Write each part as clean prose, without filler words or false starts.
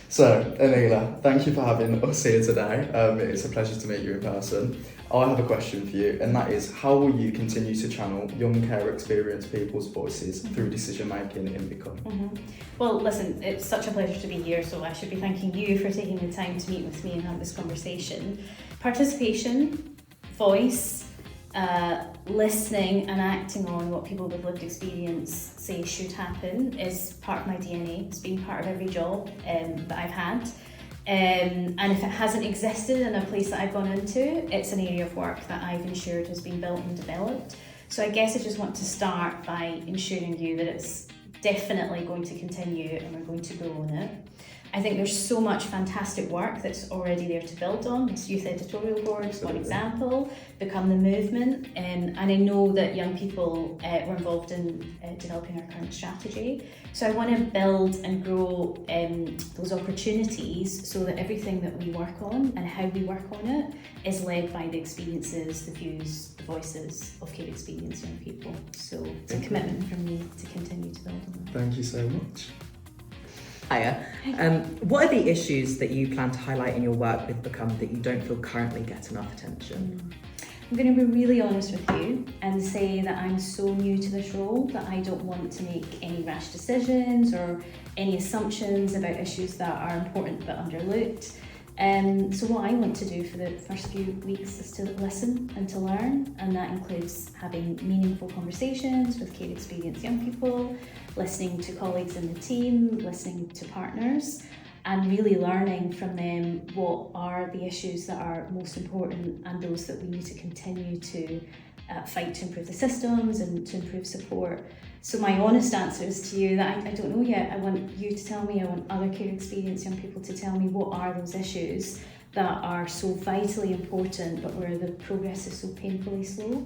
So, Anela, thank you for having us here today. It's a pleasure to meet you in person. I have a question for you, and that is, how will you continue to channel young care experienced people's voices through decision making in Become? Well, listen, it's such a pleasure to be here, so I should be thanking you for taking the time to meet with me and have this conversation. Participation, voice, listening and acting on what people with lived experience say should happen is part of my DNA. It's been part of every job that I've had. And if it hasn't existed in a place that I've gone into, it's an area of work that I've ensured has been built and developed. So I guess I just want to start by ensuring you that it's definitely going to continue and we're going to grow on it. I think there's so much fantastic work that's already there to build on. This Youth Editorial Board is one example, Become the Movement, and I know that young people were involved in developing our current strategy. So I want to build and grow those opportunities so that everything that we work on and how we work on it is led by the experiences, the views, the voices of care experienced young people. So it's a commitment from me to continue to build on that. Thank you so much. Hiya. What are the issues that you plan to highlight in your work with Become that you don't feel currently get enough attention? I'm going to be really honest with you and say that I'm so new to this role that I don't want to make any rash decisions or any assumptions about issues that are important but underlooked. So what I want to do for the first few weeks is to listen and to learn, and that includes having meaningful conversations with care experienced young people, listening to colleagues in the team, listening to partners, and really learning from them what are the issues that are most important and those that we need to continue to fight to improve the systems and to improve support. So my honest answer is to you that I don't know yet. I want you to tell me, I want other care experienced young people to tell me what are those issues that are so vitally important but where the progress is so painfully slow.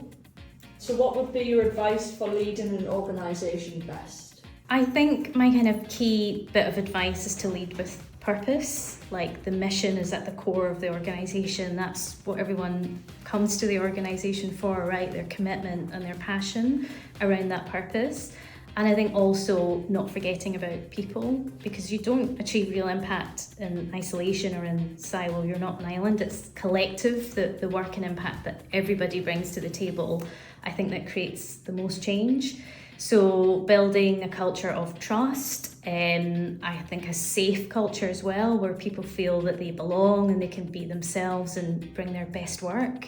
So what would be your advice for leading an organisation best? I think my kind of key bit of advice is to lead with purpose. Like, the mission is at the core of the organisation. That's what everyone comes to the organisation for, right? Their commitment and their passion around that purpose. And I think also not forgetting about people, because you don't achieve real impact in isolation or in silo. You're not an island. It's collective, the work and impact that everybody brings to the table. I think that creates the most change. So building a culture of trust, I think a safe culture as well, where people feel that they belong and they can be themselves and bring their best work.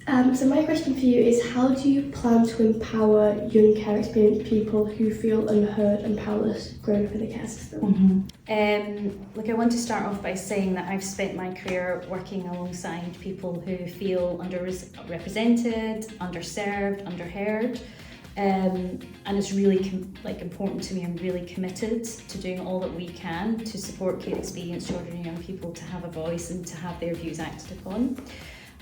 So my question for you is, how do you plan to empower young care experienced people who feel unheard and powerless growing up in the care system? Look, I want to start off by saying that I've spent my career working alongside people who feel underrepresented, underserved, underheard. And it's really important to me. I'm really committed to doing all that we can to support care experienced children and young people to have a voice and to have their views acted upon.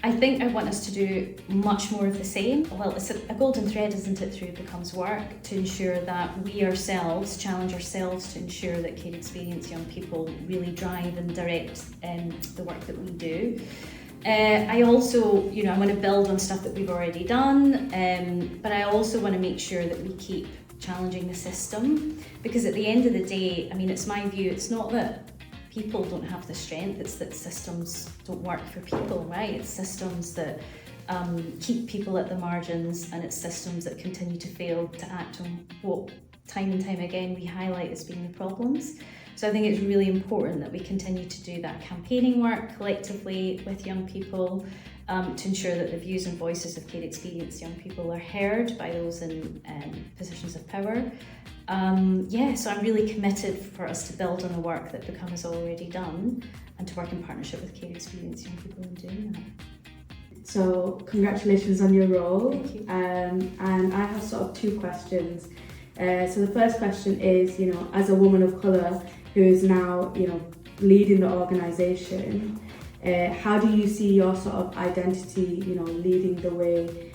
I think I want us to do much more of the same. Well, it's a golden thread, isn't it, through Become's work, to ensure that we ourselves challenge ourselves to ensure that care experienced young people really drive and direct the work that we do. I also, I want to build on stuff that we've already done, but I also want to make sure that we keep challenging the system, because at the end of the day, it's my view, it's not that people don't have the strength, it's that systems don't work for people, right? It's systems that keep people at the margins, and it's systems that continue to fail to act on what time and time again we highlight as being the problems. So I think it's really important that we continue to do that campaigning work collectively with young people to ensure that the views and voices of care experienced young people are heard by those in positions of power. So I'm really committed for us to build on the work that Become has already done and to work in partnership with care experienced young people in doing that. So congratulations on your role. Thank you. And I have sort of two questions. So the first question is, as a woman of colour who is now, leading the organisation, how do you see your sort of identity, leading the way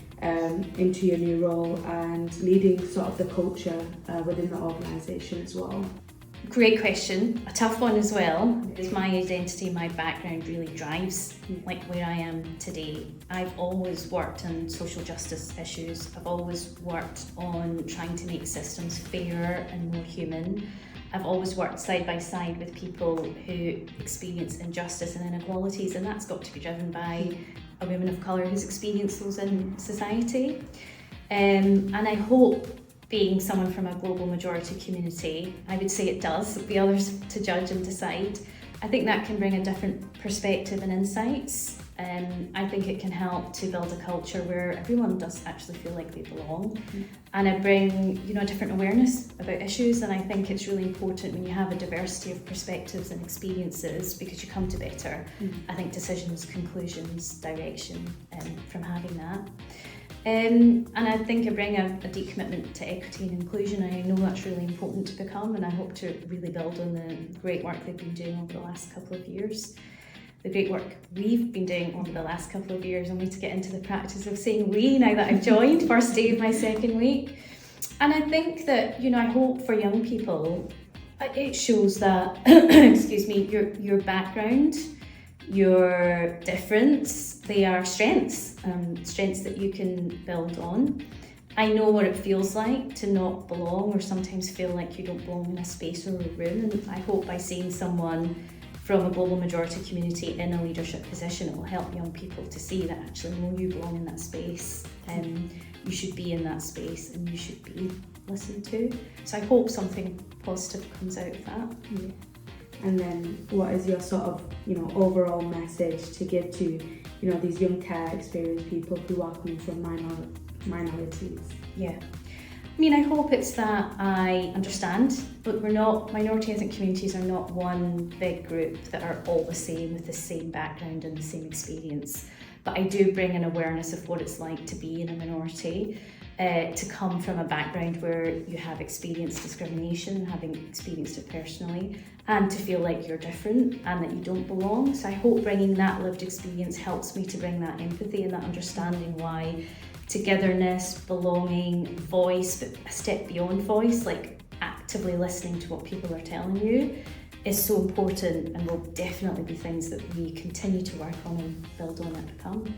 into your new role and leading sort of the culture within the organisation as well? Great question, a tough one as well, because my identity, my background really drives like where I am today. I've always worked on social justice issues. I've always worked on trying to make systems fairer and more human. I've always worked side by side with people who experience injustice and inequalities, and that's got to be driven by a woman of colour who's experienced those in society. And I hope, being someone from a global majority community, I would say it does, it'll be others to judge and decide. I think that can bring a different perspective and insights. I think it can help to build a culture where everyone does actually feel like they belong. And I bring, a different awareness about issues, and I think it's really important when you have a diversity of perspectives and experiences, because you come to better, I think, decisions, conclusions, direction from having that. And I think I bring a deep commitment to equity and inclusion. I know that's really important to become, and I hope to really build on the great work they've been doing over the last couple of years. The great work we've been doing over the last couple of years, only to get into the practice of saying we now that I've joined, first day of my second week. And I think that, I hope for young people, it shows that, excuse me, your background, your difference, they are strengths, strengths that you can build on. I know what it feels like to not belong, or sometimes feel like you don't belong in a space or a room, and I hope by seeing someone from a global majority community in a leadership position, it will help young people to see that actually, no, you belong in that space, and you should be in that space, and you should be listened to. So I hope something positive comes out of that. Yeah. And then what is your sort of, overall message to give to, these young care experienced people who are coming from minorities? Yeah. I hope it's that I understand, but minority ethnic communities are not one big group that are all the same with the same background and the same experience. But I do bring an awareness of what it's like to be in a minority, to come from a background where you have experienced discrimination, having experienced it personally, and to feel like you're different and that you don't belong. So I hope bringing that lived experience helps me to bring that empathy and that understanding why togetherness, belonging, voice, but a step beyond voice, like actively listening to what people are telling you, is so important, and will definitely be things that we continue to work on and build on and become.